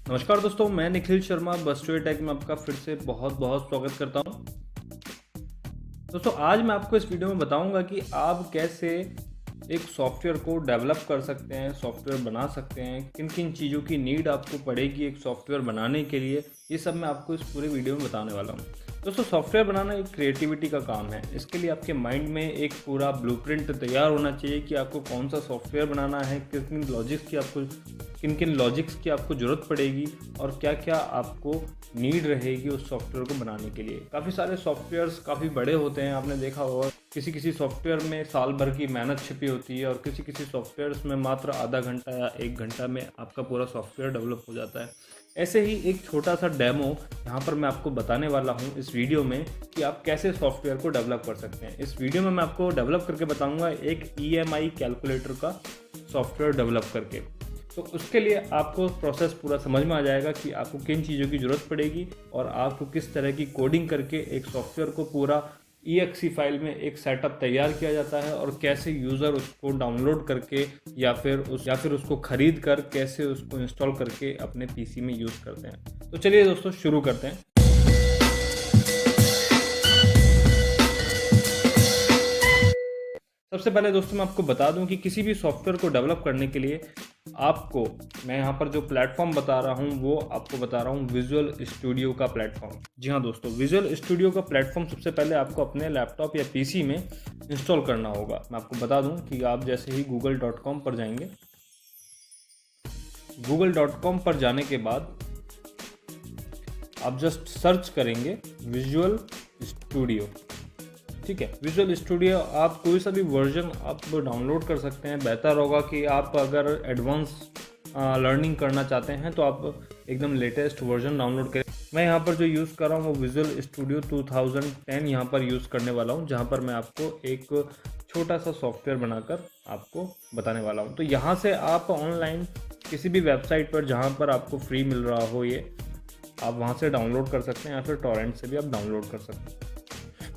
नमस्कार दोस्तों, मैं निखिल शर्मा बस्टोरी टेक में आपका फिर से बहुत बहुत स्वागत करता हूं। दोस्तों, आज मैं आपको इस वीडियो में बताऊंगा कि आप कैसे एक सॉफ्टवेयर को डेवलप कर सकते हैं, सॉफ्टवेयर बना सकते हैं, किन किन चीज़ों की नीड आपको पड़ेगी एक सॉफ्टवेयर बनाने के लिए। ये सब मैं आपको इस पूरे वीडियो में बताने वाला हूँ। दोस्तों, सॉफ्टवेयर बनाना एक क्रिएटिविटी का काम है। इसके लिए आपके माइंड में एक पूरा ब्लूप्रिंट तैयार होना चाहिए कि आपको कौन सा सॉफ्टवेयर बनाना है, किन किन लॉजिक्स की आपको ज़रूरत पड़ेगी और क्या क्या आपको नीड रहेगी उस सॉफ्टवेयर को बनाने के लिए। काफ़ी सारे सॉफ्टवेयर्स काफ़ी बड़े होते हैं, आपने देखा होगा। किसी सॉफ्टवेयर में साल भर की मेहनत छिपी होती है और किसी सॉफ्टवेयर्स में मात्र आधा घंटा या 1 घंटा में आपका पूरा सॉफ्टवेयर डेवलप हो जाता है। ऐसे ही एक छोटा सा डेमो यहाँ पर मैं आपको बताने वाला हूँ इस वीडियो में कि आप कैसे सॉफ्टवेयर को डेवलप कर सकते हैं। इस वीडियो में मैं आपको डेवलप करके बताऊँगा एक EMI कैलकुलेटर का सॉफ्टवेयर डेवलप करके। तो उसके लिए आपको प्रोसेस पूरा समझ में आ जाएगा कि आपको किन चीज़ों की ज़रूरत पड़ेगी और आपको किस तरह की कोडिंग करके एक सॉफ्टवेयर को पूरा EXE फाइल में एक सेटअप तैयार किया जाता है और कैसे यूज़र उसको डाउनलोड करके या फिर उसको खरीद कर कैसे उसको इंस्टॉल करके अपने PC में यूज़ करते हैं। तो चलिए दोस्तों, शुरू करते हैं। सबसे पहले दोस्तों मैं आपको बता दूं कि किसी भी सॉफ्टवेयर को डेवलप करने के लिए मैं यहाँ पर जो प्लेटफॉर्म बता रहा हूँ वो आपको बता रहा हूँ विजुअल स्टूडियो का प्लेटफॉर्म। जी हाँ दोस्तों, विजुअल स्टूडियो का प्लेटफॉर्म सबसे पहले आपको अपने लैपटॉप या PC में इंस्टॉल करना होगा। मैं आपको बता दूं कि आप जैसे ही google.com पर जाएंगे, google.com पर जाने के बाद आप जस्ट सर्च करेंगे विजुअल स्टूडियो। ठीक है, विजुअल स्टूडियो आप कोई सा भी वर्जन आप डाउनलोड कर सकते हैं। बेहतर होगा कि आप अगर एडवांस लर्निंग करना चाहते हैं तो आप एकदम लेटेस्ट वर्जन डाउनलोड करें। मैं यहाँ पर जो यूज़ कर रहा हूँ वो विजुअल स्टूडियो 2010 यहाँ पर यूज़ करने वाला हूँ, जहाँ पर मैं आपको एक छोटा सा सॉफ्टवेयर बनाकर आपको बताने वाला हूँ। तो यहाँ से आप ऑनलाइन किसी भी वेबसाइट पर जहाँ पर आपको फ्री मिल रहा हो ये आप वहाँ से डाउनलोड कर सकते हैं या फिर टॉरेंट से भी आप डाउनलोड कर सकते हैं।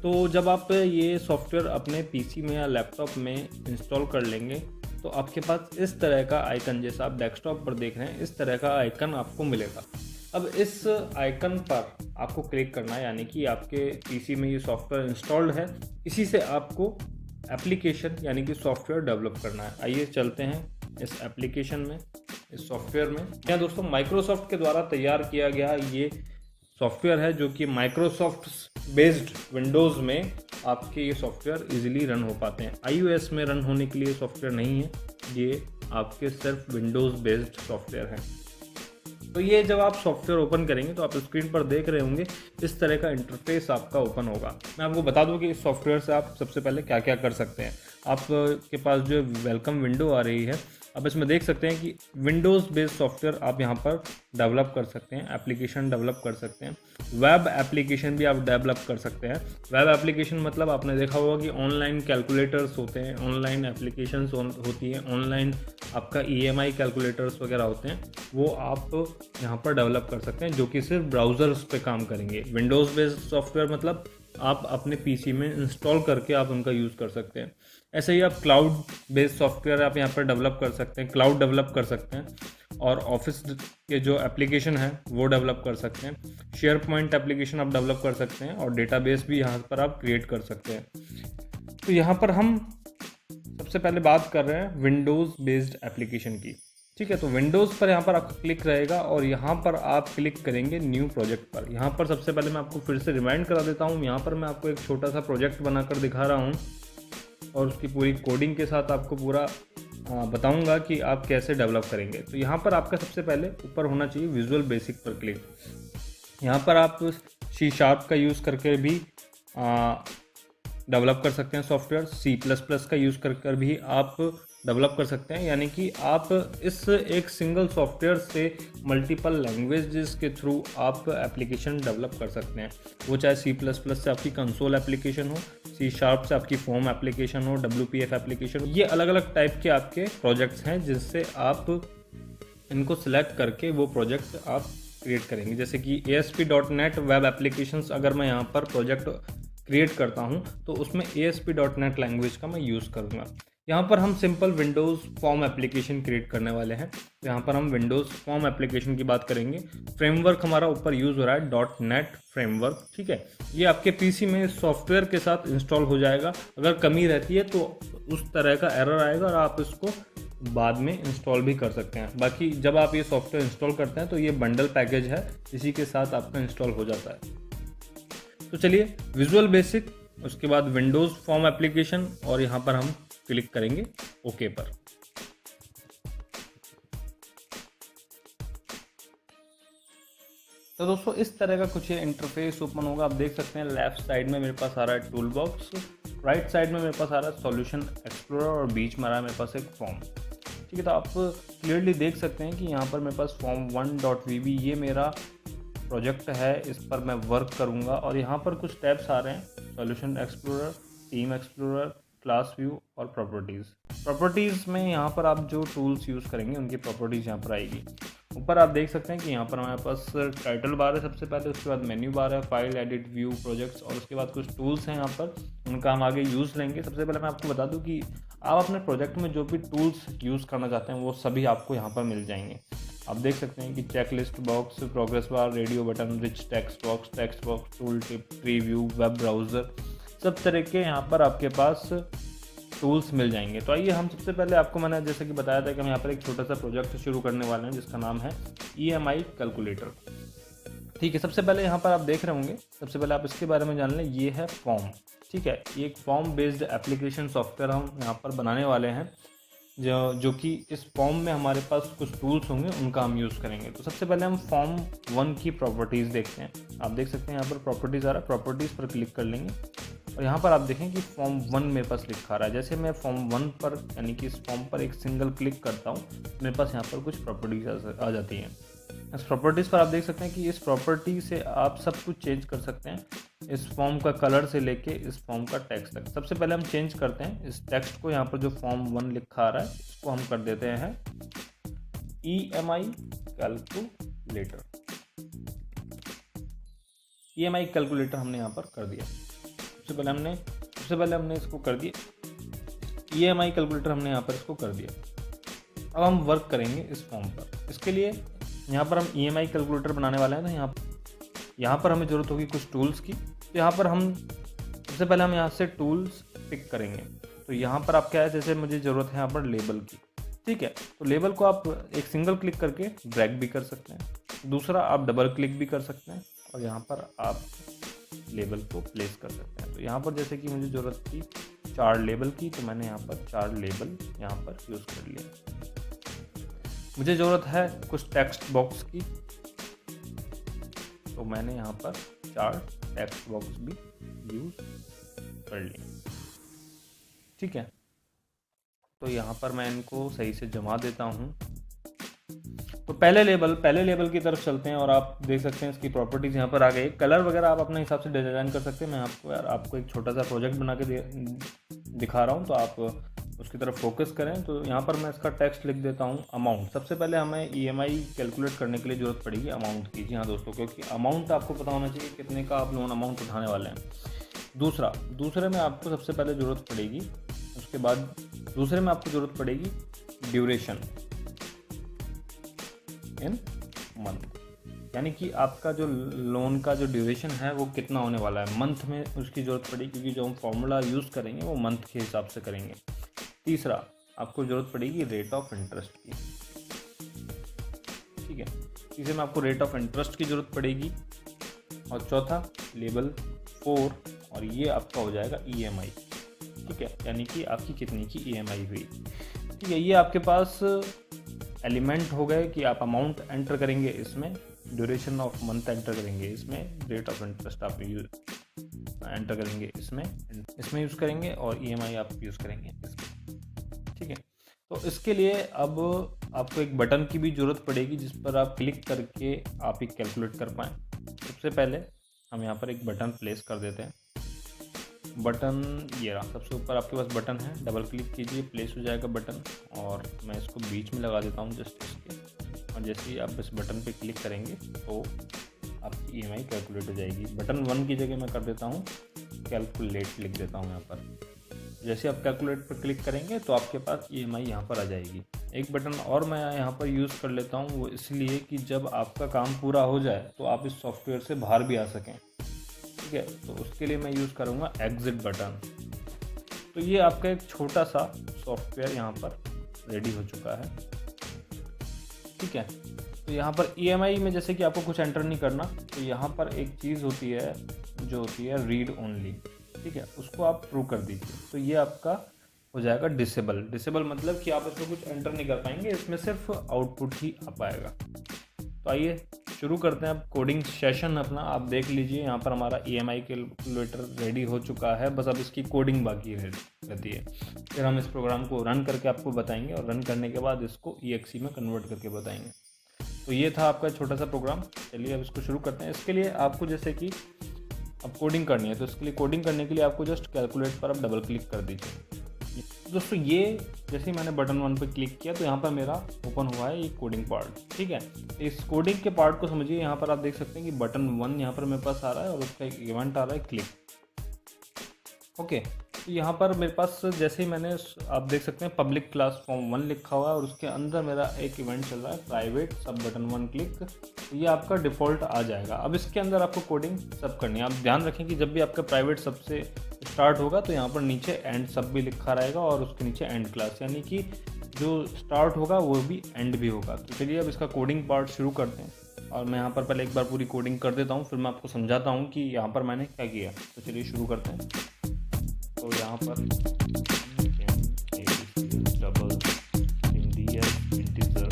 तो जब आप ये सॉफ्टवेयर अपने PC में या लैपटॉप में इंस्टॉल कर लेंगे तो आपके पास इस तरह का आइकन, जैसा आप डेस्कटॉप पर देख रहे हैं, इस तरह का आइकन आपको मिलेगा। अब इस आइकन पर आपको क्लिक करना है, यानी कि आपके PC में ये सॉफ्टवेयर इंस्टॉल्ड है। इसी से आपको एप्लीकेशन यानी कि सॉफ्टवेयर डेवलप करना है। आइए चलते हैं इस एप्लीकेशन में, इस सॉफ्टवेयर में। यहाँ दोस्तों माइक्रोसॉफ्ट के द्वारा तैयार किया गया ये सॉफ्टवेयर है, जो कि माइक्रोसॉफ्ट बेस्ड विंडोज़ में आपके ये सॉफ्टवेयर इजीली रन हो पाते हैं। iOS में रन होने के लिए सॉफ्टवेयर नहीं है, ये आपके सिर्फ विंडोज़ बेस्ड सॉफ्टवेयर है। तो ये जब आप सॉफ्टवेयर ओपन करेंगे तो आप स्क्रीन पर देख रहे होंगे इस तरह का इंटरफेस आपका ओपन होगा। मैं आपको बता दूं कि इस सॉफ्टवेयर से आप सबसे पहले क्या क्या कर सकते हैं। आपके पास जो वेलकम विंडो आ रही है, अब इसमें देख सकते हैं कि विंडोज़ बेस्ड सॉफ्टवेयर आप यहाँ पर डेवलप कर सकते हैं, एप्लीकेशन डेवलप कर सकते हैं, वेब एप्लीकेशन भी आप डेवलप कर सकते हैं। वेब एप्लीकेशन मतलब आपने देखा होगा कि ऑनलाइन कैलकुलेटर्स होते हैं, ऑनलाइन एप्लीकेशंस होती हैं, ऑनलाइन आपका EMI कैलकुलेटर्स वगैरह होते हैं, वो आप यहाँ पर डेवलप कर सकते हैं, जो कि सिर्फ ब्राउज़र्स पे काम करेंगे। विंडोज़ बेस्ड सॉफ्टवेयर मतलब आप अपने PC में इंस्टॉल करके आप उनका यूज़ कर सकते हैं। ऐसे ही आप क्लाउड बेस्ड सॉफ्टवेयर आप यहाँ पर डेवलप कर सकते हैं, क्लाउड डेवलप कर सकते हैं और ऑफिस के जो एप्लीकेशन है वो डेवलप कर सकते हैं। शेयर पॉइंट एप्लीकेशन आप डेवलप कर सकते हैं और डेटाबेस भी यहाँ पर आप क्रिएट कर सकते हैं। तो यहाँ पर हम सबसे पहले बात कर रहे हैं विंडोज़ बेस्ड एप्लीकेशन की। ठीक है, तो विंडोज़ पर यहाँ पर आपका क्लिक रहेगा और यहाँ पर आप क्लिक करेंगे न्यू प्रोजेक्ट पर। यहाँ पर सबसे पहले मैं आपको फिर से रिमाइंड करा देता हूँ, यहाँ पर मैं आपको एक छोटा सा प्रोजेक्ट बनाकर दिखा रहा हूँ और उसकी पूरी कोडिंग के साथ आपको पूरा बताऊंगा कि आप कैसे डेवलप करेंगे। तो यहाँ पर आपका सबसे पहले ऊपर होना चाहिए विजुअल बेसिक पर क्लिक। यहाँ पर आप C# का यूज़ करके भी डेवलप कर सकते हैं सॉफ्टवेयर, C++ का यूज़ कर भी आप डेवलप कर सकते हैं। यानी कि आप इस एक सिंगल सॉफ्टवेयर से मल्टीपल लैंग्वेजेस के थ्रू आप एप्लीकेशन डेवलप कर सकते हैं। वो चाहे C++ से आपकी कंसोल एप्लीकेशन हो, C# से आपकी फॉर्म एप्लीकेशन हो, WPF एप्लीकेशन हो। ये अलग अलग टाइप के आपके प्रोजेक्ट्स हैं जिससे आप इनको सिलेक्ट करके वो प्रोजेक्ट आप क्रिएट करेंगे। जैसे कि ASP.NET वेब एप्लीकेशंस अगर मैं यहाँ पर प्रोजेक्ट क्रिएट करता हूँ तो उसमें ASP.NET लैंग्वेज का मैं यूज़ करूँगा। यहाँ पर हम simple Windows form application create करने वाले हैं। तो यहाँ पर हम विंडोज़ फॉर्म एप्लीकेशन की बात करेंगे। फ्रेमवर्क हमारा ऊपर यूज़ हो रहा है .NET फ्रेमवर्क, ठीक है। ये आपके पीसी में सॉफ्टवेयर के साथ इंस्टॉल हो जाएगा। अगर कमी रहती है तो उस तरह का एरर आएगा और आप इसको बाद में इंस्टॉल भी कर सकते हैं। बाकी जब आप ये सॉफ्टवेयर इंस्टॉल करते हैं तो ये बंडल पैकेज है, इसी के साथ आपका इंस्टॉल हो जाता है। तो चलिए, विजुअल बेसिक, उसके बाद विंडोज़ फॉर्म एप्लीकेशन, और यहाँ पर हम क्लिक करेंगे ओके पर। तो दोस्तों इस तरह का कुछ इंटरफेस ओपन होगा। आप देख सकते हैं लेफ्ट साइड में मेरे पास आ रहा है टूल बॉक्स, राइट साइड में मेरे पास आ रहा है सॉल्यूशन एक्सप्लोरर, और बीच में आ रहा है मेरे पास एक फॉर्म, ठीक है। तो आप क्लियरली देख सकते हैं कि यहाँ पर मेरे पास फॉर्म 1.vb ये मेरा प्रोजेक्ट है, इस पर मैं वर्क करूँगा। और यहाँ पर कुछ टैब्स आ रहे हैं, solution explorer, team explorer, class view और प्रॉपर्टीज़ में यहाँ पर आप जो टूल्स यूज़ करेंगे उनकी प्रॉपर्टीज़ यहाँ पर आएगी। ऊपर आप देख सकते हैं कि यहाँ पर हमारे पास टाइटल बार है सबसे पहले, उसके बाद मेन्यू बार है, फाइल, एडिट, व्यू, प्रोजेक्ट्स, और उसके बाद कुछ टूल्स हैं यहाँ पर, उनका हम आगे यूज़ लेंगे। सबसे पहले मैं आपको बता दूँ कि आप अपने प्रोजेक्ट में जो भी टूल्स यूज़ करना चाहते हैं वो सभी आपको यहाँ पर मिल जाएंगे। आप देख सकते हैं कि checklist box, progress bar, radio button, rich text box, tooltip, preview, web browser, सब तरह के यहाँ पर आपके पास टूल्स मिल जाएंगे। तो आइए हम सबसे पहले, आपको मैंने जैसे कि बताया था कि हम यहाँ पर एक छोटा सा प्रोजेक्ट शुरू करने वाले हैं जिसका नाम है EMI कैलकुलेटर, ठीक है। सबसे पहले यहाँ पर आप देख रहे होंगे, सबसे पहले आप इसके बारे में जान लें। ये है फॉर्म, ठीक है। ये एक फॉर्म बेस्ड एप्लीकेशन सॉफ्टवेयर हम यहाँ पर बनाने वाले हैं, जो कि इस फॉर्म में हमारे पास कुछ टूल्स होंगे, उनका हम यूज़ करेंगे। तो सबसे पहले हम फॉर्म 1 की प्रॉपर्टीज़ देखते हैं। आप देख सकते हैं यहाँ पर प्रॉपर्टीज़ आ रहा है, प्रॉपर्टीज़ पर क्लिक कर लेंगे और यहाँ पर आप देखें कि फॉर्म 1 मेरे पास लिखा रहा है। जैसे मैं फॉर्म 1 पर, यानी कि इस फॉर्म पर एक सिंगल क्लिक करता हूँ, मेरे पास यहाँ पर कुछ प्रॉपर्टीज़ आ जाती हैं। इस प्रॉपर्टीज़ पर आप देख सकते हैं कि इस प्रॉपर्टी से आप सब कुछ चेंज कर सकते हैं, इस फॉर्म का कलर से लेके इस फॉर्म का टेक्स्ट तक। सबसे पहले हम चेंज करते हैं इस टेक्स्ट को। यहाँ पर जो फॉर्म 1 लिखा आ रहा है इसको हम कर देते हैं EMI कैलकुलेटर। EMI कैलकुलेटर हमने यहाँ पर कर दिया। सबसे पहले हमने इसको कर दिया, EMI कैलकुलेटर हमने यहाँ पर इसको कर दिया। अब हम वर्क करेंगे इस फॉर्म पर। इसके लिए यहाँ पर हम EMI कैलकुलेटर बनाने वाले हैं, तो यहाँ पर हमें ज़रूरत होगी कुछ टूल्स की। तो यहाँ पर हम सबसे पहले हम यहाँ से टूल्स पिक करेंगे। तो यहाँ पर आप क्या है, जैसे मुझे ज़रूरत है यहाँ पर लेबल की, ठीक है। तो लेबल को आप एक सिंगल क्लिक करके ड्रैग भी कर सकते हैं, दूसरा आप डबल क्लिक भी कर सकते हैं, और यहाँ पर आप लेबल को प्लेस कर सकते हैं। तो यहाँ पर जैसे कि मुझे ज़रूरत थी 4 लेबल की, तो मैंने यहाँ पर 4 लेबल यहाँ पर यूज़ कर लिया। मुझे ज़रूरत है कुछ टेक्स्ट बॉक्स की, तो मैंने यहाँ पर 4 टेक्स्ट बॉक्स भी यूज़ कर लिए, ठीक है। तो यहाँ पर मैं इनको सही से जमा देता हूँ। तो पहले लेबल की तरफ चलते हैं और आप देख सकते हैं इसकी प्रॉपर्टीज़ यहाँ पर आ गई। कलर वगैरह आप अपने हिसाब से डिज़ाइन कर सकते हैं। मैं आपको एक छोटा सा प्रोजेक्ट बना के दिखा रहा हूँ, तो आप उसकी तरफ फोकस करें। तो यहाँ पर मैं इसका टेक्स्ट लिख देता हूँ अमाउंट। सबसे पहले हमें EMI कैलकुलेट करने के लिए ज़रूरत पड़ेगी अमाउंट की, जी हाँ दोस्तों, क्योंकि अमाउंट आपको पता होना चाहिए कितने का आप लोन अमाउंट उठाने वाले हैं। दूसरे में आपको सबसे पहले ज़रूरत पड़ेगी, उसके बाद दूसरे में आपको ज़रूरत पड़ेगी ड्यूरेशन इन मंथ, यानी कि आपका जो लोन का जो ड्यूरेशन है वो कितना होने वाला है। मंथ में उसकी ज़रूरत पड़ेगी, क्योंकि जो हम फॉर्मूला यूज़ करेंगे वो मंथ के हिसाब से करेंगे। तीसरा, आपको ज़रूरत पड़ेगी रेट ऑफ इंटरेस्ट की, ठीक है। तीसरे में आपको रेट ऑफ इंटरेस्ट की ज़रूरत पड़ेगी, और चौथा लेबल 4, और ये आपका हो जाएगा EMI, ठीक है, यानी कि आपकी कितनी की EMI हुई, ठीक है। ये आपके पास एलिमेंट हो गए कि आप अमाउंट एंटर करेंगे इसमें, ड्यूरेशन ऑफ मंथ एंटर करेंगे इसमें, रेट ऑफ इंटरेस्ट आप एंटर करेंगे इसमें यूज़ करेंगे, और EMI आप यूज़ करेंगे इसमें, ठीक है। तो इसके लिए अब आपको एक बटन की भी ज़रूरत पड़ेगी जिस पर आप क्लिक करके आप एक कैलकुलेट कर पाएँ। सबसे पहले हम यहाँ पर एक बटन प्लेस कर देते हैं। बटन ये रहा, सबसे ऊपर आपके पास बटन है, डबल क्लिक कीजिए, प्लेस हो जाएगा बटन, और मैं इसको बीच में लगा देता हूँ जस्ट इसके। और जैसे ही आप इस बटन पे क्लिक करेंगे तो आपकी EMI कैलकुलेट हो जाएगी। बटन 1 की जगह मैं कर देता हूँ कैलकुलेट, लिख देता हूँ यहाँ पर, जैसे आप कैलकुलेट पर क्लिक करेंगे तो आपके पास EMI यहाँ पर आ जाएगी। एक बटन और मैं यहाँ पर यूज़ कर लेता हूँ, वो इसलिए कि जब आपका काम पूरा हो जाए तो आप इस सॉफ्टवेयर से बाहर भी आ सकें। ठीक है, तो उसके लिए मैं यूज़ करूँगा एग्जिट बटन। तो ये आपका एक छोटा सा सॉफ्टवेयर यहाँ पर रेडी हो चुका है। ठीक है, तो यहाँ पर EMI में जैसे कि आपको कुछ एंटर नहीं करना, तो यहाँ पर एक चीज़ होती है जो होती है रीड ओनली। ठीक है, उसको आप ट्रू कर दीजिए, तो ये आपका हो जाएगा डिसेबल मतलब कि आप इसमें कुछ एंटर नहीं कर पाएंगे, इसमें सिर्फ आउटपुट ही आ पाएगा। तो आइए शुरू करते हैं अब कोडिंग सेशन अपना। आप देख लीजिए यहाँ पर हमारा EMI कैलकुलेटर रेडी हो चुका है, बस अब इसकी कोडिंग बाकी रहती है। फिर हम इस प्रोग्राम को रन करके आपको बताएंगे और रन करने के बाद इसको EXE में कन्वर्ट करके बताएंगे। तो ये था आपका छोटा सा प्रोग्राम। चलिए अब इसको शुरू करते हैं। इसके लिए आपको जैसे कि अब कोडिंग करनी है, तो इसके लिए कोडिंग करने के लिए आपको जस्ट कैलकुलेट पर अब डबल क्लिक कर दीजिए। दोस्तों ये जैसे ही मैंने बटन 1 पर क्लिक किया तो यहाँ पर मेरा ओपन हुआ है ये कोडिंग पार्ट। ठीक है, इस कोडिंग के पार्ट को समझिए। यहाँ पर आप देख सकते हैं कि बटन 1 यहाँ पर मेरे पास आ रहा है और उसका एक इवेंट आ रहा है क्लिक। ओके, तो यहाँ पर मेरे पास जैसे ही मैंने आप देख सकते हैं पब्लिक क्लास फॉर्म 1 लिखा हुआ है और उसके अंदर मेरा एक इवेंट चल रहा है प्राइवेट सब बटन 1 क्लिक। तो ये आपका डिफ़ॉल्ट आ जाएगा। अब इसके अंदर आपको कोडिंग सब करनी है। आप ध्यान रखें कि जब भी आपका प्राइवेट सब से स्टार्ट होगा तो यहाँ पर नीचे एंड सब भी लिखा रहेगा और उसके नीचे एंड क्लास, यानी कि जो स्टार्ट होगा वो भी एंड भी होगा। तो चलिए अब इसका कोडिंग पार्ट शुरू करते हैं और मैं यहाँ पर पहले एक बार पूरी कोडिंग कर देता हूँ, फिर मैं आपको समझाता हूँ कि यहाँ पर मैंने क्या किया। तो चलिए शुरू करते हैं। तो यहाँ पर डबल इंडियन इंटीजर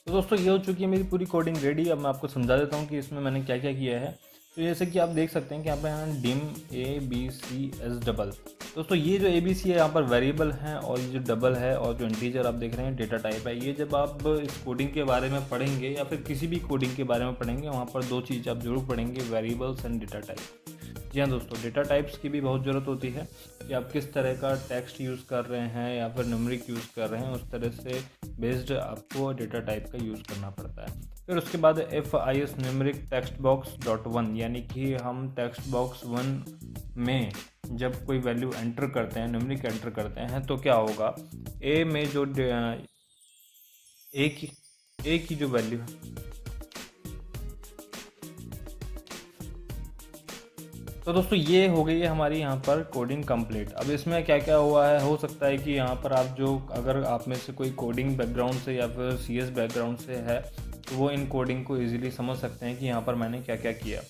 तो दोस्तों ये हो चुकी है मेरी पूरी कोडिंग रेडी। अब मैं आपको समझा देता हूँ कि इसमें मैंने क्या क्या किया है। तो जैसे कि आप देख सकते हैं कि यहाँ पे डिम ABCS डबल। दोस्तों ये जो ABC है यहाँ पर वेरिएबल है और ये जो डबल है और जो इंटीजर आप देख रहे हैं डेटा टाइप है। ये जब आप इस कोडिंग के बारे में पढ़ेंगे या फिर किसी भी कोडिंग के बारे में पढ़ेंगे, वहाँ पर दो चीज़ आप जरूर पढ़ेंगे, वेरिएबल्स एंड डेटा टाइप। जी हाँ दोस्तों, डेटा टाइप्स की भी बहुत ज़रूरत होती है कि आप किस तरह का टेक्स्ट यूज़ कर रहे हैं या फिर न्यूमेरिक यूज़ कर रहे हैं, उस तरह से बेस्ड आपको डेटा टाइप का यूज़ करना पड़ता है। फिर उसके बाद FIS numeric text box dot 1, यानी कि हम टेक्स्ट बॉक्स 1 में जब कोई वैल्यू एंटर करते हैं, न्यूमेरिक एंटर करते हैं, तो क्या होगा, ए में जो ए की जो वैल्यू है, तो दोस्तों ये हो गई है हमारी यहाँ पर कोडिंग कंप्लीट। अब इसमें क्या क्या हुआ है, हो सकता है कि यहाँ पर आप जो, अगर आप में से कोई कोडिंग बैकग्राउंड से या फिर CS बैकग्राउंड से है, तो वो इन कोडिंग को इजीली समझ सकते हैं कि यहाँ पर मैंने क्या क्या किया।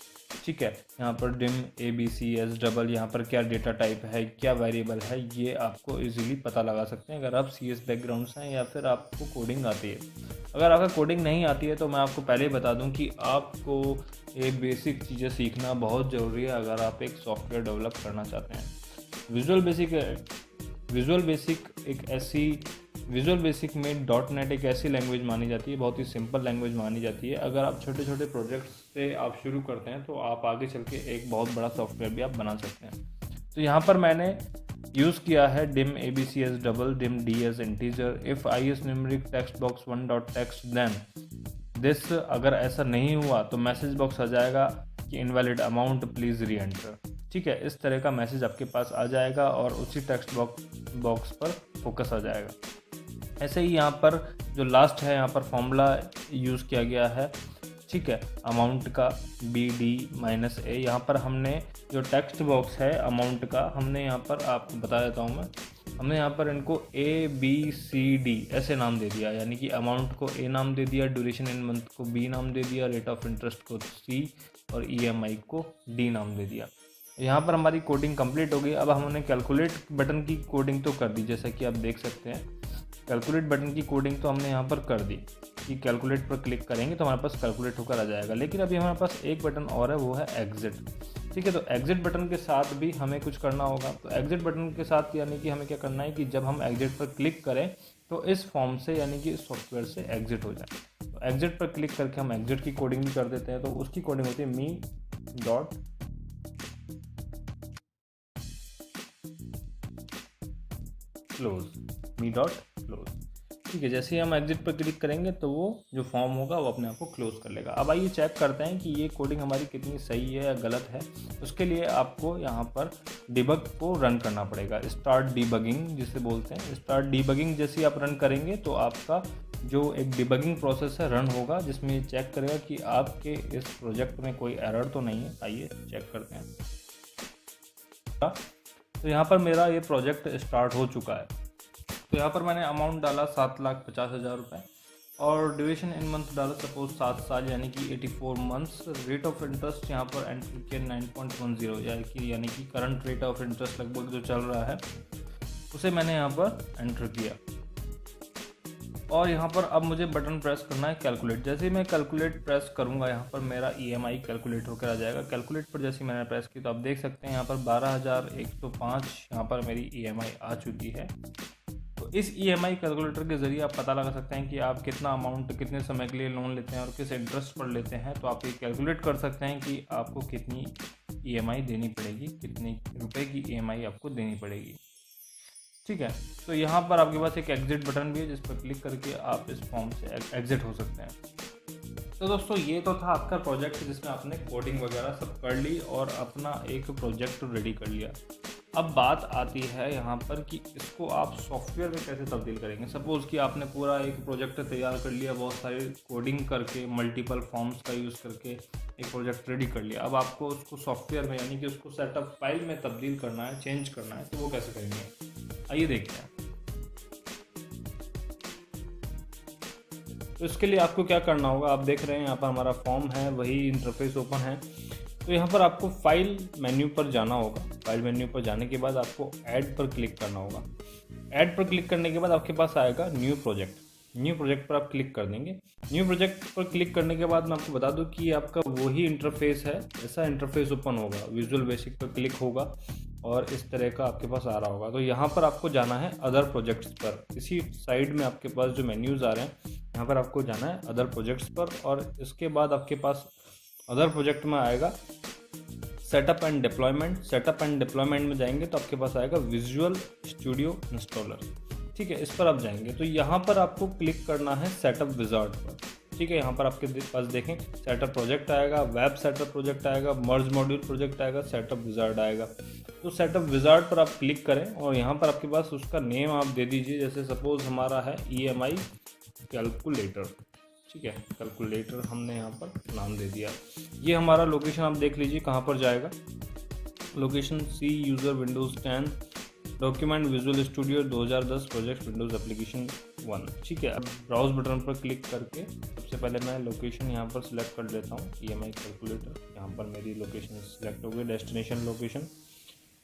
ठीक है, यहाँ पर डिम ABCS डबल, यहाँ पर क्या डेटा टाइप है, क्या वेरिएबल है, ये आपको इजीली पता लगा सकते हैं अगर आप CS बैकग्राउंड से हैं या फिर आपको कोडिंग आती है। अगर आपको कोडिंग नहीं आती है तो मैं आपको पहले ही बता दूं कि आपको ये बेसिक चीज़ें सीखना बहुत ज़रूरी है अगर आप एक सॉफ्टवेयर डेवलप करना चाहते हैं। विजुअल बेसिक एक ऐसी विजुअल बेसिक में .NET एक ऐसी लैंग्वेज मानी जाती है, बहुत ही सिंपल लैंग्वेज मानी जाती है। अगर आप छोटे छोटे प्रोजेक्ट्स से आप शुरू करते हैं तो आप आगे चल के एक बहुत बड़ा सॉफ्टवेयर भी आप बना सकते हैं। तो यहाँ पर मैंने यूज़ किया है dim abc as double, dim d as integer, if I is numeric text box 1.text then this। अगर ऐसा नहीं हुआ तो मैसेज बॉक्स आ जाएगा कि इनवैलिड अमाउंट प्लीज़ री एंटर। ठीक है, इस तरह का मैसेज आपके पास आ जाएगा और उसी टेक्स्ट बॉक्स पर फोकस आ जाएगा। ऐसे ही यहाँ पर जो लास्ट है, यहाँ पर फॉर्मूला यूज़ किया गया है। ठीक है, अमाउंट का BD-A। यहाँ पर हमने जो टेक्स्ट बॉक्स है अमाउंट का, हमने यहाँ पर आपको बता देता हूँ मैं, हमने यहाँ पर इनको ABCD ऐसे नाम दे दिया, यानी कि अमाउंट को A नाम दे दिया, ड्यूरेशन इन मंथ को B नाम दे दिया, रेट ऑफ इंटरेस्ट को C और EMI को D नाम दे दिया। यहाँ पर हमारी कोडिंग कंप्लीट हो गई। अब हमने कैलकुलेट बटन की कोडिंग तो कर दी, जैसा कि आप देख सकते हैं कैलकुलेट बटन की कोडिंग तो हमने यहाँ पर कर दी कि कैलकुलेट पर क्लिक करेंगे तो हमारे पास कैलकुलेट होकर आ जाएगा। लेकिन अभी हमारे पास एक बटन और है, वो है एग्जिट। ठीक है, तो एग्जिट बटन के साथ भी हमें कुछ करना होगा। तो एग्जिट बटन के साथ यानी कि हमें क्या करना है कि जब हम एग्जिट पर क्लिक करें तो इस फॉर्म से यानी कि सॉफ्टवेयर से एग्जिट हो जाए। तो एग्जिट पर क्लिक करके हम एग्जिट की कोडिंग भी कर देते हैं। तो उसकी कोडिंग होती है मी डॉट क्लोज। ठीक है, जैसे ही हम एग्जिट पर क्लिक करेंगे तो वो जो फॉर्म होगा वो अपने आप को क्लोज कर लेगा। अब आइए चेक करते हैं कि ये कोडिंग हमारी कितनी सही है या गलत है। उसके लिए आपको यहाँ पर डिबग को रन करना पड़ेगा, स्टार्ट डिबगिंग जिसे बोलते हैं। स्टार्ट डिबगिंग जैसे आप रन करेंगे तो आपका जो एक डिबगिंग प्रोसेस है रन होगा, जिसमें ये चेक करेगा कि आपके इस प्रोजेक्ट में कोई एरर तो नहीं है। आइए चेक करते हैं। तो यहाँ पर मेरा ये प्रोजेक्ट स्टार्ट हो चुका है। तो यहाँ पर मैंने अमाउंट डाला 7,50,000 रुपये और ड्यूरेशन इन मंथ डाला सपोज 7 साल यानी कि 84 मंथ्स। रेट ऑफ इंटरेस्ट यहाँ पर एंटर किया 9.10 यानी कि करंट रेट ऑफ इंटरेस्ट लगभग जो चल रहा है उसे मैंने यहाँ पर एंटर किया। और यहाँ पर अब मुझे बटन प्रेस करना है कैलकुलेट। जैसे ही मैं कैलकुलेट प्रेस करूँगा यहाँ पर मेरा EMI कैलकुलेट होकर आ जाएगा। कैलकुलेट पर जैसे मैंने प्रेस की तो आप देख सकते हैं यहाँ पर 12,105 यहाँ पर मेरी EMI आ चुकी है। तो इस EMI कैलकुलेटर के ज़रिए आप पता लगा सकते हैं कि आप कितना अमाउंट कितने समय के लिए लोन लेते हैं और किस इंटरेस्ट पर लेते हैं। तो आप ये कैलकुलेट कर सकते हैं कि आपको कितनी EMI देनी पड़ेगी, कितनी रुपए की EMI आपको देनी पड़ेगी। ठीक है, तो यहाँ पर आपके पास एक एग्जिट बटन भी है जिस पर क्लिक करके आप इस फॉर्म से एग्जिट हो सकते हैं। तो दोस्तों ये तो था आपका प्रोजेक्ट जिसमें आपने कोडिंग वगैरह सब कर ली और अपना एक प्रोजेक्ट रेडी कर लिया। अब बात आती है यहाँ पर कि इसको आप सॉफ्टवेयर में कैसे तब्दील करेंगे। सपोज़ कि आपने पूरा एक प्रोजेक्ट तैयार कर लिया, बहुत सारी कोडिंग करके मल्टीपल फॉर्म्स का यूज़ करके एक प्रोजेक्ट रेडी कर लिया। अब आपको उसको सॉफ्टवेयर में यानी कि उसको सेटअप फाइल में तब्दील करना है, चेंज करना है, तो वो कैसे करेंगे आइए देखते हैं। तो इसके लिए आपको क्या करना होगा, आप देख रहे हैं यहाँ पर हमारा फॉर्म है, वही इंटरफेस ओपन है। तो यहाँ पर आपको फाइल मेन्यू पर जाना होगा। फाइल मेन्यू पर जाने के बाद आपको ऐड पर क्लिक करना होगा। ऐड पर क्लिक करने के बाद आपके पास आएगा न्यू प्रोजेक्ट। न्यू प्रोजेक्ट पर आप क्लिक कर देंगे। न्यू प्रोजेक्ट पर क्लिक करने के बाद मैं आपको बता दूं कि आपका वही इंटरफेस है, ऐसा इंटरफेस ओपन होगा। विजुअल बेसिक पर क्लिक होगा और इस तरह का आपके पास आ रहा होगा। तो यहाँ पर आपको जाना है अदर प्रोजेक्ट्स पर। इसी साइड में आपके पास जो मेन्यूज़ आ रहे हैं यहाँ पर आपको जाना है अदर प्रोजेक्ट्स पर और इसके बाद आपके पास अदर प्रोजेक्ट में आएगा setup and deployment. Setup and deployment में जाएंगे तो आपके पास आएगा विजुअल स्टूडियो इंस्टॉलर। ठीक है, इस पर आप जाएंगे तो यहाँ पर आपको क्लिक करना है सेटअप विजार्ड पर। ठीक है, यहाँ पर आपके पास देखें सेटअप प्रोजेक्ट आएगा, वेब सेटअप प्रोजेक्ट आएगा, मर्ज मॉड्यूल प्रोजेक्ट आएगा, सेटअप विजार्ड आएगा। तो सेटअप विजार्ड पर आप क्लिक करें और यहाँ पर आपके पास उसका नेम आप दे दीजिए। जैसे सपोज हमारा है EMI कैलकुलेटर। ठीक है, कैलकुलेटर हमने यहाँ पर नाम दे दिया। ये हमारा लोकेशन आप देख लीजिए कहाँ पर जाएगा। Location C user Windows 10 document visual studio 2010 project Windows application 1। ठीक है, अब ब्राउज बटन पर क्लिक करके सबसे पहले मैं लोकेशन यहाँ पर सिलेक्ट कर लेता हूँ EMI कैलकुलेटर। यहाँ पर मेरी लोकेशन सिलेक्ट हो गई, डेस्टिनेशन लोकेशन।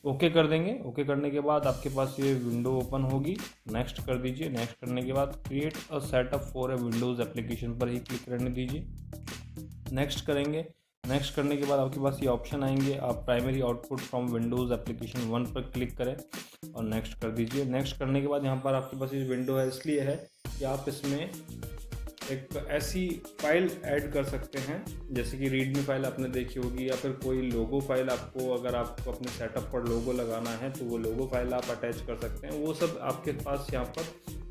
ओके कर देंगे। ओके करने के बाद आपके पास ये विंडो ओपन होगी। नेक्स्ट कर दीजिए। नेक्स्ट करने के बाद create a setup for a Windows application पर ही क्लिक करने दीजिए। नेक्स्ट करेंगे नेक्स्ट करने के बाद आपके पास ये ऑप्शन आएंगे, आप primary output from Windows application 1 पर क्लिक करें और नेक्स्ट कर दीजिए। नेक्स्ट करने के बाद यहाँ पर आपके पास ये विंडो है, इसलिए है कि आप इसमें एक ऐसी फाइल ऐड कर सकते हैं जैसे कि रीडमी फाइल आपने देखी होगी, या फिर कोई लोगो फाइल आपको, अगर आपको अपने सेटअप पर लोगो लगाना है तो वो लोगो फाइल आप अटैच कर सकते हैं। वो सब आपके पास यहाँ पर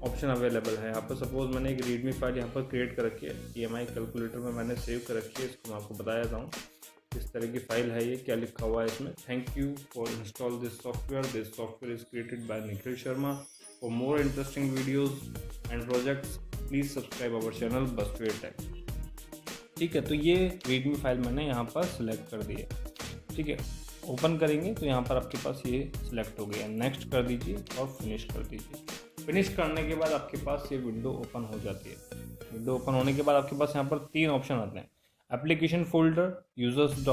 ऑप्शन अवेलेबल है। यहाँ पर सपोज मैंने एक रीडमी फाइल यहाँ पर क्रिएट कर रखी है, EMI कैलकुलेटर में मैंने सेव कर रखी है। इसको मैं आपको बता देता हूँ किस तरह की फाइल है ये, क्या लिखा हुआ है इसमें। Thank you for install this software is created by Nikhil Sharma. For more interesting videos and projects please subscribe our channel bustware tech. ठीक है, तो ये रीडमी फाइल मैंने यहाँ पर सिलेक्ट कर दी है। ठीक है, ओपन करेंगे तो यहाँ पर आपके पास ये सिलेक्ट हो गया। नेक्स्ट कर दीजिए और फिनिश कर दीजिए। फिनिश करने के बाद आपके पास ये विंडो ओपन हो जाती है। विंडो ओपन होने के बाद आपके पास यहाँ पर 3 ऑप्शन आते हैं, एप्लीकेशन फोल्डर, यूजर्स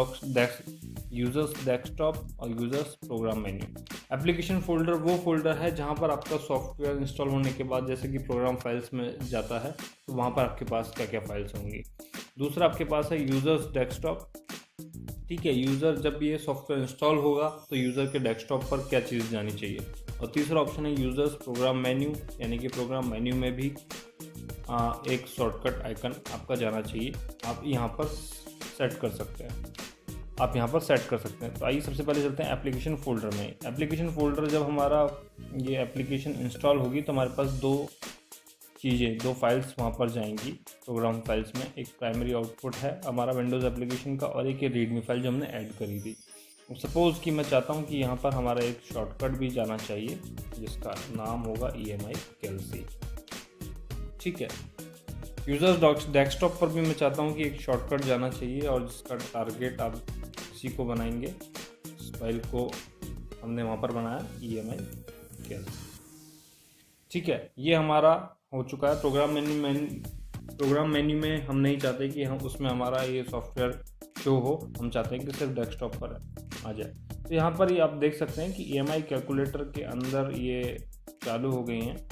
डेस्कटॉप और users program menu. Application folder वो फोल्डर है जहाँ पर आपका सॉफ्टवेयर इंस्टॉल होने के बाद जैसे कि प्रोग्राम फाइल्स में जाता है तो वहाँ पर आपके पास क्या क्या फाइल्स होंगी। दूसरा आपके पास है यूजर्स डेस्कटॉप। ठीक है, यूज़र जब ये सॉफ्टवेयर इंस्टॉल होगा तो यूज़र के डेस्कटॉप पर क्या चीज़ जानी चाहिए। और तीसरा ऑप्शन है यूजर्स प्रोग्राम मेन्यू, यानी कि प्रोग्राम मेन्यू में भी एक शॉर्टकट आइकन आपका जाना चाहिए। आप यहाँ पर सेट कर सकते हैं। तो आइए सबसे पहले चलते हैं एप्लीकेशन फ़ोल्डर में। एप्लीकेशन फ़ोल्डर जब हमारा ये एप्लीकेशन इंस्टॉल होगी तो हमारे पास 2 फाइल्स वहाँ पर जाएंगी प्रोग्राम फाइल्स में। एक प्राइमरी आउटपुट है हमारा विंडोज़ एप्लीकेशन का और एक ये रीडमी फाइल जो हमने ऐड करी थी। सपोज़ कि मैं चाहता हूँ कि यहाँ पर हमारा एक शॉर्टकट भी जाना चाहिए जिसका नाम होगा EMI कैलसी। ठीक है, यूज़र्स डेस्कटॉप पर भी मैं चाहता हूँ कि एक शॉर्टकट जाना चाहिए और जिसका टारगेट आप इसी को बनाएंगे। इस फाइल को हमने वहाँ पर बनाया EMI कैलसी। ठीक है, ये हमारा हो चुका है। प्रोग्राम मेन्यू में हम नहीं चाहते कि हम उसमें हमारा ये सॉफ्टवेयर शो हो, हम चाहते हैं कि सिर्फ डेस्कटॉप पर आ जाए। तो यहाँ पर ये आप देख सकते हैं कि EMI कैलकुलेटर के अंदर ये चालू हो गई हैं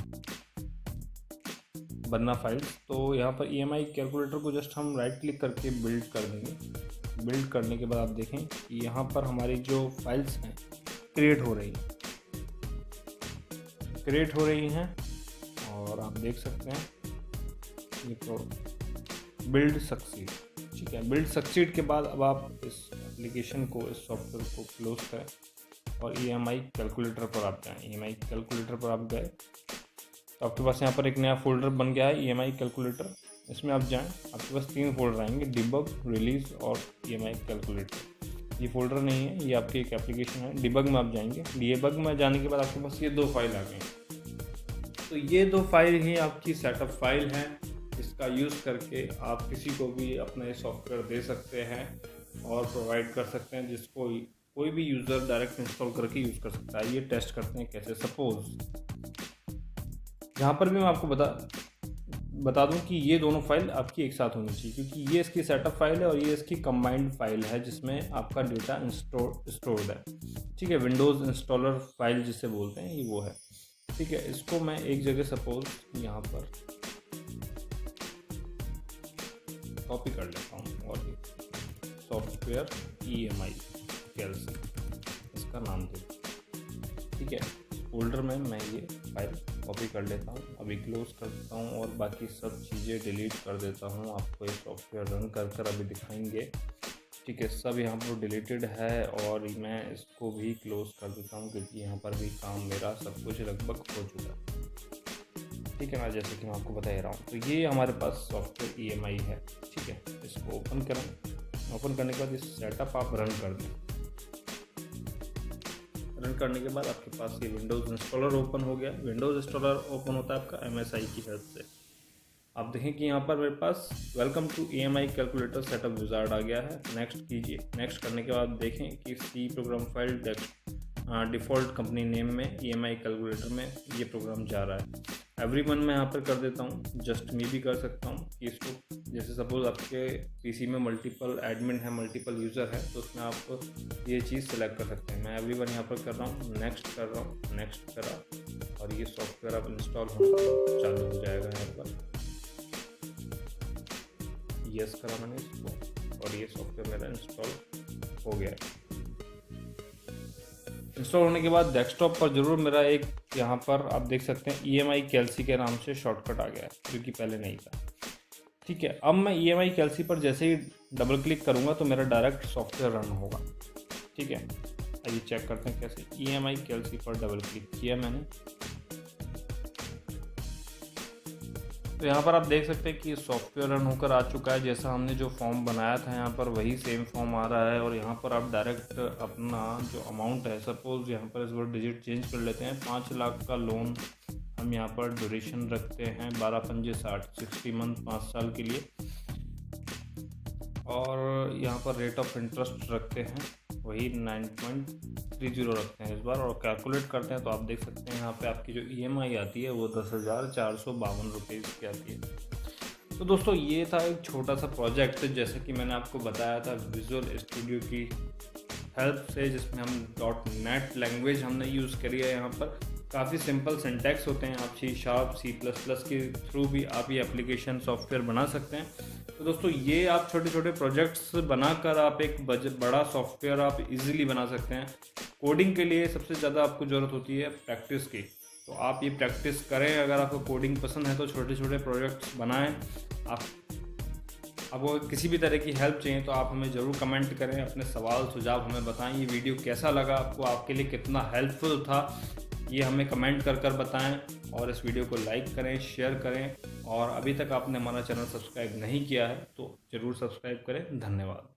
बनना फाइल्स। तो यहाँ पर EMI कैलकुलेटर को जस्ट हम राइट क्लिक करके बिल्ड कर देंगे। बिल्ड करने के बाद आप देखें कि यहाँ पर हमारी जो फाइल्स हैं क्रिएट हो रही हैं और आप देख सकते हैं ये बिल्ड सक्सीड। ठीक है, बिल्ड सक्सीड के बाद अब आप इस एप्लीकेशन को, इस सॉफ्टवेयर को क्लोज करें और EMI कैलकुलेटर पर आप जाएँ। EMI कैलकुलेटर पर आप गए तो आपके पास यहाँ पर एक नया फोल्डर बन गया है EMI कैलकुलेटर। इसमें आप जाएं, आपके पास 3 फोल्डर आएंगे, डिबग, रिलीज और EMI कैलकुलेटर। ये फोल्डर नहीं है, ये आपकी एक एप्लीकेशन है। डिबग में आप जाएंगे। डिबग में जाने के बाद आपके पास ये 2 फाइल आ गए। तो ये 2 फाइल ही आपकी सेटअप फाइल है। इसका यूज़ करके आप किसी को भी अपना ये सॉफ्टवेयर दे सकते हैं और प्रोवाइड कर सकते हैं, जिसको कोई भी यूज़र डायरेक्ट इंस्टॉल करके यूज़ कर सकता है। ये टेस्ट करते हैं कैसे। सपोज़ यहाँ पर भी मैं आपको बता दूं कि ये दोनों फाइल आपकी एक साथ होनी चाहिए, क्योंकि ये इसकी सेटअप फाइल है और ये इसकी कंबाइंड फाइल है जिसमें आपका डेटा स्टोर्ड है। ठीक है, विंडोज़ इंस्टॉलर फाइल जिसे बोलते हैं, ये वो है। ठीक है, इसको मैं एक जगह सपोज यहाँ पर कॉपी कर लेता हूँ और सॉफ्टवेयर EMI कैलसी इसका नाम दे। ठीक है, फोल्डर में मैं ये फाइल कॉपी कर लेता हूँ, अभी क्लोज कर देता हूँ और बाकी सब चीज़ें डिलीट कर देता हूँ। आपको ये सॉफ्टवेयर रन कर अभी दिखाएंगे। ठीक है, सब यहाँ पर डिलीटेड है और मैं इसको भी क्लोज कर देता हूँ क्योंकि यहाँ पर भी काम मेरा सब कुछ लगभग हो चुका है। ठीक है ना, जैसे कि मैं आपको बता ही रहा हूँ। तो ये हमारे पास सॉफ्टवेयर EMI है। ठीक है, इसको ओपन करें। ओपन करने के बाद इस सेटअप आप रन कर दें। रन करने के बाद आपके पास ये विंडोज़ इंस्टॉलर ओपन हो गया। विंडोज़ इंस्टॉलर ओपन होता है आपका MSI की हेल्प से। आप देखें कि यहाँ पर मेरे पास welcome to EMI calculator setup wizard आ गया है। नेक्स्ट कीजिए। नेक्स्ट करने के बाद देखें कि C program file default company name में EMI कैलकुलेटर में ये प्रोग्राम जा रहा है। एवरीवन मैं यहाँ पर कर देता हूँ, जस्ट मी भी कर सकता हूँ कि इसको, जैसे सपोज आपके PC में मल्टीपल एडमिन है, मल्टीपल यूज़र है, तो उसमें आप ये चीज़ सेलेक्ट कर सकते हैं। मैं एवरीवन यहाँ पर कर रहा हूँ, नेक्स्ट कर रहा हूँ, नेक्स्ट करा और ये सॉफ्टवेयर अब इंस्टॉल होना चालू हो जाएगा। यहाँ पर यस करा मैंने इसको। और ये सॉफ्टवेयर मेरा इंस्टॉल हो गया है। इंस्टॉल होने के बाद डेस्कटॉप पर ज़रूर मेरा एक यहाँ पर आप देख सकते हैं EMI कैल्सी के नाम से शॉर्टकट आ गया है, जो कि पहले नहीं था। ठीक है, अब मैं EMI कैल्सी पर जैसे ही डबल क्लिक करूँगा तो मेरा डायरेक्ट सॉफ्टवेयर रन होगा। ठीक है, आइए चेक करते हैं कैसे। EMI कैल्सी पर डबल क्लिक किया मैंने, तो यहाँ पर आप देख सकते हैं कि सॉफ्टवेयर रन होकर आ चुका है। जैसा हमने जो फॉर्म बनाया था यहाँ पर वही सेम फॉर्म आ रहा है। और यहाँ पर आप डायरेक्ट अपना जो अमाउंट है, सपोज यहाँ पर इस बार डिजिट चेंज कर लेते हैं, 5 लाख का लोन हम यहाँ पर ड्यूरेशन रखते हैं 12×5 = 60 मंथ, 5 साल के लिए। और यहाँ पर रेट ऑफ इंटरेस्ट रखते हैं वही 9.30 रखते हैं इस बार। और कैलकुलेट करते हैं तो आप देख सकते हैं यहाँ पे आपकी जो EMI आती है वो 10,452 रुपीज़ की आती है। तो दोस्तों ये था एक छोटा सा प्रोजेक्ट, जैसे कि मैंने आपको बताया था विजुअल स्टूडियो की हेल्प से, जिसमें हम .NET लैंग्वेज हमने यूज़ करी है। यहाँ पर काफ़ी सिंपल सिंटैक्स होते हैं, आप C#, C++ के थ्रू भी आप ये एप्लीकेशन सॉफ्टवेयर बना सकते हैं। तो दोस्तों ये आप छोटे छोटे प्रोजेक्ट्स बनाकर आप एक बड़ा सॉफ्टवेयर आप इजीली बना सकते हैं। कोडिंग के लिए सबसे ज़्यादा आपको ज़रूरत होती है प्रैक्टिस की, तो आप ये प्रैक्टिस करें। अगर आपको कोडिंग पसंद है तो छोटे छोटे प्रोजेक्ट्स बनाएं। आपको किसी भी तरह की हेल्प चाहिए तो आप हमें ज़रूर कमेंट करें, अपने सवाल सुझाव हमें बताएं। ये वीडियो कैसा लगा आपको, आपके लिए कितना हेल्पफुल था, ये हमें कमेंट कर बताएं। और इस वीडियो को लाइक करें, शेयर करें। और अभी तक आपने हमारा चैनल सब्सक्राइब नहीं किया है तो ज़रूर सब्सक्राइब करें। धन्यवाद।